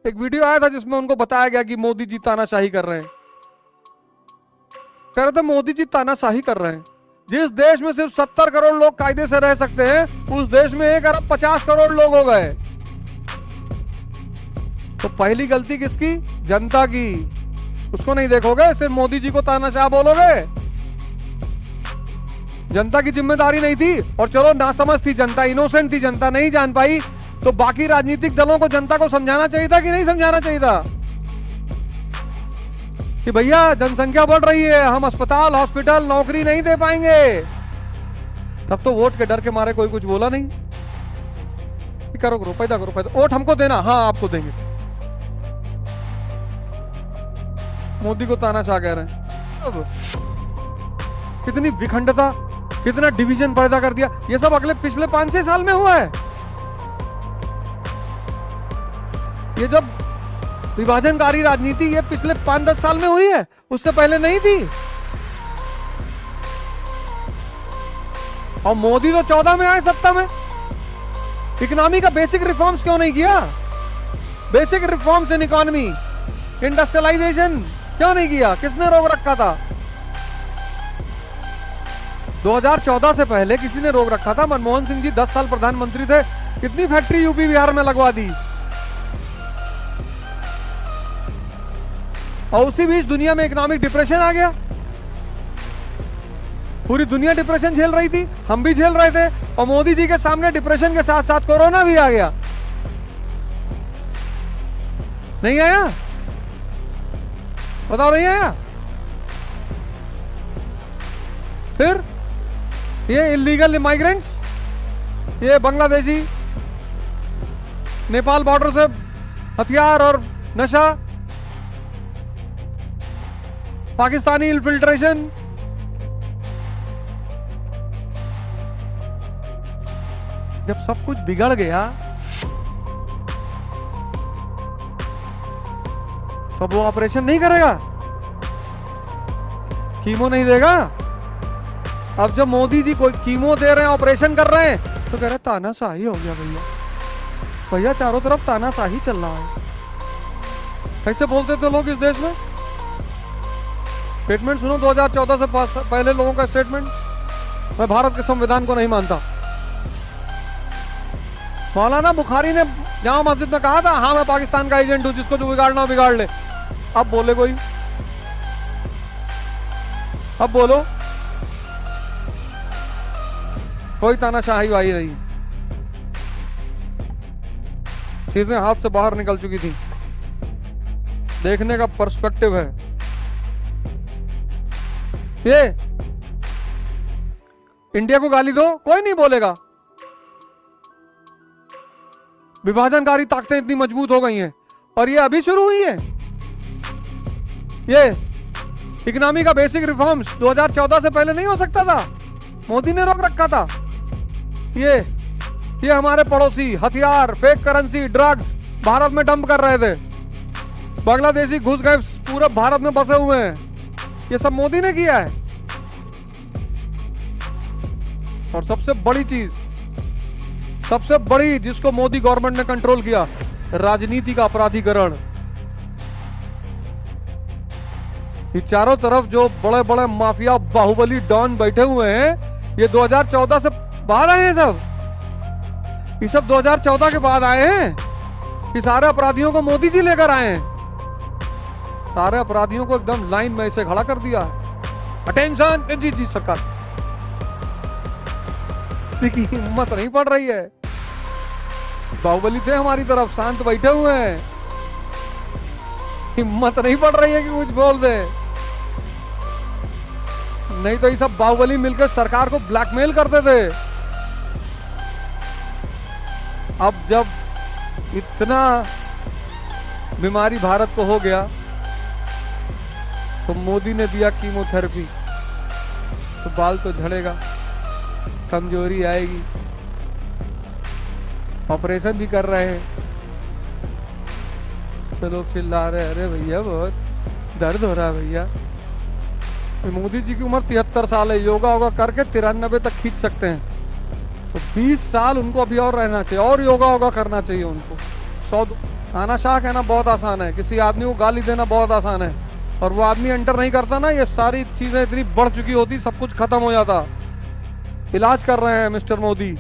एक वीडियो आया था जिसमें उनको बताया गया कि मोदी जी तानाशाही कर रहे हैं। कह रहे थे मोदी जी तानाशाही कर रहे हैं। जिस देश में सिर्फ 70 करोड़ लोग कायदे से रह सकते हैं, उस देश में 1 अरब 50 करोड़ लोग हो गए। तो पहली गलती किसकी? जनता की। उसको नहीं देखोगे, सिर्फ मोदी जी को तानाशाह बोलोगे। जनता की जिम्मेदारी नहीं थी, और चलो नासमझ थी जनता, इनोसेंट थी जनता, नहीं जान पाई, तो बाकी राजनीतिक दलों को जनता को समझाना चाहिए था कि नहीं समझाना चाहिए था कि भैया जनसंख्या बढ़ रही है, हम अस्पताल हॉस्पिटल नौकरी नहीं दे पाएंगे। तब तो वोट के डर के मारे कोई कुछ बोला नहीं। करो करो पैदा करो पैदा, वोट हमको देना, हाँ आपको देंगे। मोदी को तानाशाह कह रहे हैं। अब कितनी विखंडता, कितना डिवीजन पैदा कर दिया। ये सब अगले पिछले 5-6 साल में हुआ है। ये जब विभाजनकारी राजनीति ये पिछले 5-10 साल में हुई है, उससे पहले नहीं थी। और मोदी तो 14 में आए सत्ता में। इकोनॉमी का बेसिक रिफॉर्म्स क्यों नहीं किया? Basic reforms in economy, industrialization क्यों नहीं किया? किसने रोक रखा था? 2014 से पहले किसी ने रोक रखा था? मनमोहन सिंह जी 10 साल प्रधानमंत्री थे, कितनी फैक्ट्री यूपी बिहार में लगवा दी। और उसी बीच दुनिया में इकोनॉमिक डिप्रेशन आ गया। पूरी दुनिया डिप्रेशन झेल रही थी, हम भी झेल रहे थे, और मोदी जी के सामने डिप्रेशन के साथ साथ कोरोना भी आ गया। नहीं आया? बताओ, नहीं आया? फिर ये इलीगल इमाइग्रेंट्स, ये बांग्लादेशी नेपाल बॉर्डर से हथियार और नशा, पाकिस्तानी इन्फिल्ट्रेशन, जब सब कुछ बिगड़ गया तो वो ऑपरेशन नहीं करेगा, कीमो नहीं देगा। अब जब मोदी जी कोई कीमो दे रहे हैं, ऑपरेशन कर रहे हैं, तो कह रहे तानाशाही हो गया भैया। भैया चारों तरफ तानाशाही चल रहा है। कैसे बोलते थे लोग इस देश में? स्टेटमेंट सुनो 2014 से पहले लोगों का स्टेटमेंट। मैं भारत के संविधान को नहीं मानता। मौलाना बुखारी ने जामा मस्जिद में कहा था, हाँ मैं पाकिस्तान का एजेंट हूं, जिसको जो बिगाड़ना हो बिगाड़ ले। अब बोले कोई? अब बोलो, कोई तानाशाही आई नहीं। चीजें हाथ से बाहर निकल चुकी थी। देखने का पर्सपेक्टिव है ये। इंडिया को गाली दो, कोई नहीं बोलेगा। विभाजनकारी ताकतें इतनी मजबूत हो गई हैं, और ये अभी शुरू हुई है। ये इकोनॉमी का बेसिक रिफॉर्म्स 2014 से पहले नहीं हो सकता था, मोदी ने रोक रखा था। ये हमारे पड़ोसी हथियार, फेक करेंसी, ड्रग्स भारत में डंप कर रहे थे। बांग्लादेशी घुस गए, पूरे भारत में बसे हुए हैं। ये सब मोदी ने किया है। और सबसे बड़ी चीज, सबसे बड़ी जिसको मोदी गवर्नमेंट ने कंट्रोल किया, राजनीति का अपराधीकरण। ये चारों तरफ जो बड़े बड़े माफिया बाहुबली डॉन बैठे हुए हैं, ये 2014 से बाद आए हैं सब। ये सब 2014 के बाद आए हैं। ये सारे अपराधियों को मोदी जी लेकर आए हैं। सारे अपराधियों को एकदम लाइन में इसे खड़ा कर दिया है। अटेंशन, जी जी सरकार। किसी की हिम्मत नहीं पड़ रही है। बाहुबली थे हमारी तरफ, शांत बैठे हुए हैं। हिम्मत नहीं पड़ रही है कि कुछ बोल दे। नहीं तो ये सब बाहुबली मिलकर सरकार को ब्लैकमेल करते थे। अब जब इतना बीमारी भारत को हो गया, तो मोदी ने दिया कीमोथेरेपी, तो बाल तो झड़ेगा, कमजोरी आएगी। ऑपरेशन भी कर रहे हैं, तो लोग चिल्ला रहे, अरे भैया बहुत दर्द हो रहा है भैया। मोदी जी की उम्र 73 साल है, योगा वोगा करके 93 तक खींच सकते हैं। तो 20 साल उनको अभी और रहना चाहिए, और योगा वोगा करना चाहिए उनको। 100 तानाशाह कहना बहुत आसान है, किसी आदमी को गाली देना बहुत आसान है, और वो आदमी एंटर नहीं करता ना, ये सारी चीजें इतनी बढ़ चुकी होती, सब कुछ खत्म हो जाता। इलाज कर रहे हैं मिस्टर मोदी।